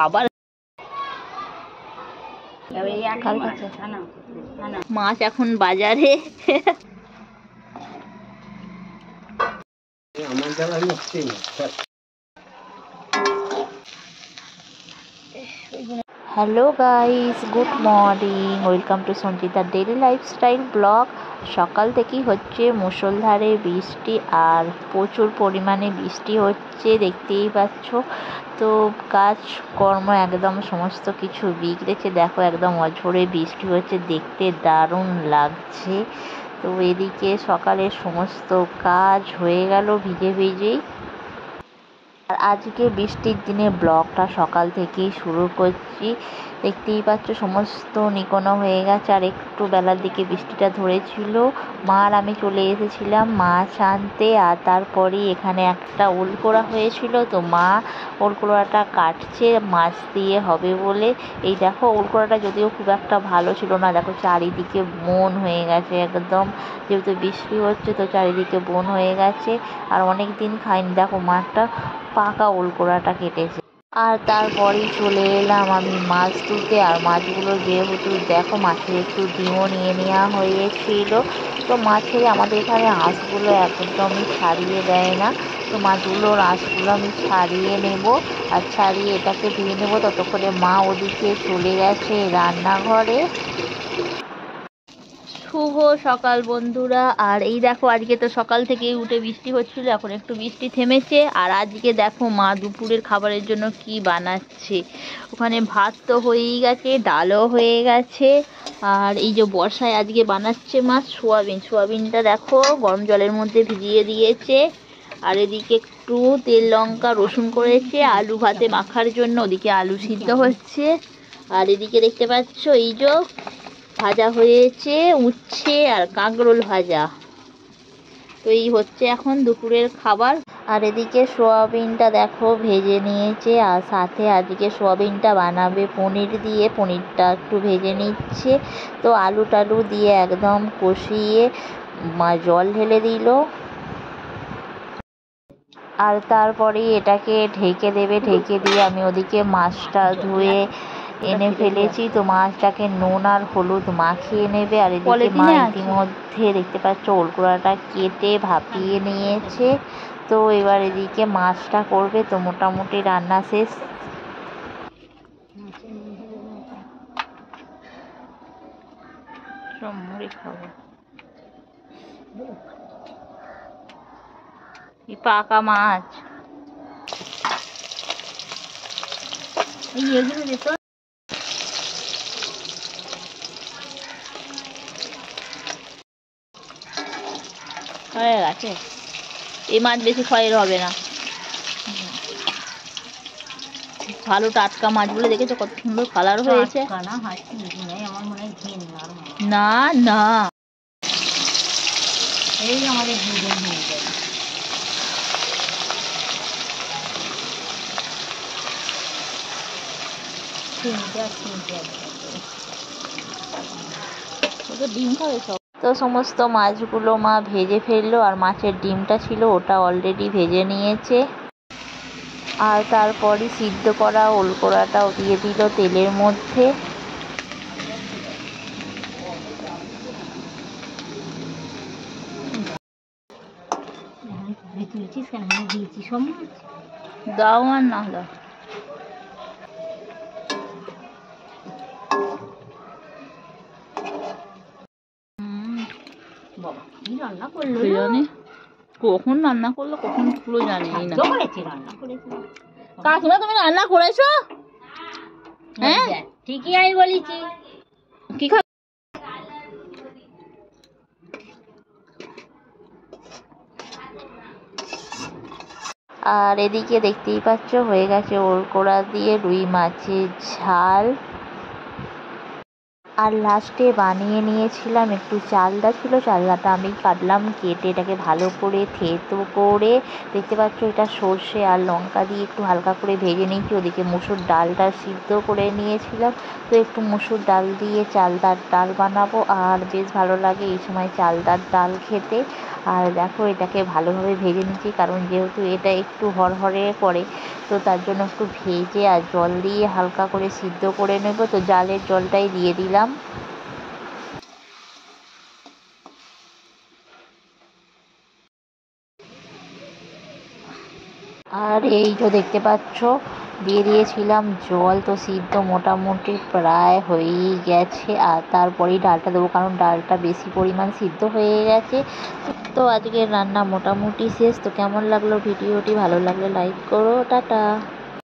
আবার মাছ এখন বাজারে। Hello guys, good morning, welcome to Sanchita daily lifestyle blog. সকাল থেকেই হচ্ছে মুষলধারে বৃষ্টি, আর প্রচুর পরিমাণে বৃষ্টি হচ্ছে, দেখতেই পাচ্ছ। তো কাজকর্ম একদম সমস্ত কিছু বিগড়েছে, দেখো একদম অঝোরে বৃষ্টি হচ্ছে, দেখতে দারুণ লাগছে। তো এদিকে সকালের সমস্ত কাজ হয়ে গেল ভিজে ভিজেই। আর আজকে বৃষ্টির দিনে ব্লগটা সকাল থেকেই শুরু করছি। দেখতেই পাচ্ছ সমস্ত নিকোনো হয়ে গেছে, আর একটু বেলার দিকে বৃষ্টিটা ধরেছিল। মা আর আমি চলে এসেছিলাম মাছ আনতে, আর তারপরে এখানে একটা ওল কোড়া হয়েছিল, তো মা ওল কোড়াটা কাটছে মাছ দিয়ে হবে বলে। এই দেখো ওল কোড়াটা যদিও খুব একটা ভালো ছিল না, দেখো চারিদিকে বন হয়ে গেছে একদম, যেহেতু বৃষ্টি হচ্ছে তো চারিদিকে বন হয়ে গেছে। আর অনেক দিন খাইনি, দেখো মা একটা পাকা ওল কোড়াটা কেটেছে। আর তারপরেই চলে এলাম আমি মাছ ধুতে। আর মাছগুলো যেহেতু দেখো মাছের একটু ডিমও নিয়ে নেওয়া হয়েছিল, তো মাছের আমাদের এখানে আঁশগুলো একদমই ছাড়িয়ে দেয় না, তো মাছগুলোর আঁশগুলো আমি ছাড়িয়ে নেব। আর ছাড়িয়ে এটাকে ধুয়ে নেবো, ততক্ষণে মা ওদিকে চলে গেছে রান্নাঘরে। শুভ সকাল বন্ধুরা। আর এই দেখো আজকে তো সকাল থেকেই উঠে বৃষ্টি হচ্ছিল, এখন একটু বৃষ্টি থেমেছে। আর আজকে দেখো মা দুপুরের খাবারের জন্য কি বানাচ্ছে। ওখানে ভাত তো হয়েই গেছে, ডালও হয়ে গেছে, আর এই যে বর্ষায় আজকে বানাচ্ছে মা সোয়াবিনটা দেখো গরম জলের মধ্যে ভিজিয়ে দিয়েছে। আর এদিকে একটু তেল লঙ্কা রসুন করেছে আলু ভাতে মাখার জন্য, ওদিকে আলু সিদ্ধ হচ্ছে। আর এদিকে দেখতে পাচ্ছ এই যে ভাজা হয়েছে উচ্ছে আর কাঁকরোল ভাজা। তো এই হচ্ছে এখন দুপুরের খাবার। আর এদিকে সোয়াবিনটা দেখো ভেজে নিয়েছে, আর সাথে আজকে সোয়াবিনটা বানাবে পনির দিয়ে, পনিরটা একটু ভেজে নিচ্ছে। তো আলু টালু দিয়ে একদম কষিয়ে জল ঢেলে দিল। আর তারপরে এটাকে ঢেকে দেবে, ঢেকে দিয়ে আমি ওদিকে মাছটা ধুয়ে এনে ফেলেছি। তো মাছটাকে নুন আর হলুদ মাখিয়ে নেবে। আর এদিকে মা ইতিমধ্যে দেখতে পাচ্ছ ওলকোড়াটা কেটে ভাপিয়ে নিয়েছে। তো এবার এদিকে মাছটা করবে, তো মোটামুটি রান্না শেষ। খাবো পাকা মাছ হয়ে গেছে। এই মাছ বেশি ক্ষয়ের হবে না, ভালো টাটকা মাছগুলো দেখেছো কত সুন্দর কালার হয়েছে। না না এই আমাদের ডিম খাবে সব। তো সমস্ত মাছগুলো মা ভেজে ফেললো, আর মাছের ডিমটা ছিল ওটা অলরেডি ভেজে নিয়েছে। আর তারপরে সিদ্ধ করা ওলকোড়াটাও দিয়ে দিল তেলের মধ্যে। দাও আর না দাও রান্না করলো জানি কখন রান্না করলো কখন পুরো জানি না। কাকিমা তুমি রান্না করেছো? হ্যাঁ ঠিকই আমি বলেছি। কি খা আর এদিকে দেখতেই পাচ্ছ হয়ে গেছে ওলকোড়া দিয়ে রুই মাছের ঝাল। আর লাস্টে বানিয়ে নিয়েছিলাম একটু চালদা ছিল, চালদাটা আমি কাটলাম, কেটে এটাকে ভালো করে থেতো করে দেখতে পাচ্ছ এটা সর্ষে আর লঙ্কা দিয়ে একটু হালকা করে ভেজে নিয়েছি। ওদিকে মুসুর ডালটা সিদ্ধ করে নিয়েছিলাম, তো একটু মুসুর ডাল দিয়ে চালদার ডাল বানাবো, আর বেশ ভালো লাগে এই সময় চালদার ডাল খেতে। আর দেখো এটাকে ভালোভাবে ভেজে নিচ্ছি, কারণ যেহেতু এটা একটু হরহরে করে তো তার জন্য একটু ভেজে আর জল দিয়ে হালকা করে সিদ্ধ করে নেব। তো জালের জলটাই দিয়ে দিলাম। আর এই তো দেখতে পাচ্ছ দিয়ে দিয়েছিলাম জল। তো সিদ্ধ মোটামুটি প্রায় হয়েই গেছে, আর তারপরেই ডালটা দেবো, কারণ ডালটা বেশি পরিমাণ সিদ্ধ হয়ে গেছে। তো আজকের রান্না মোটামুটি শেষ। তো কেমন লাগলো ভিডিওটি? ভালো লাগলে লাইক করো। টাটা।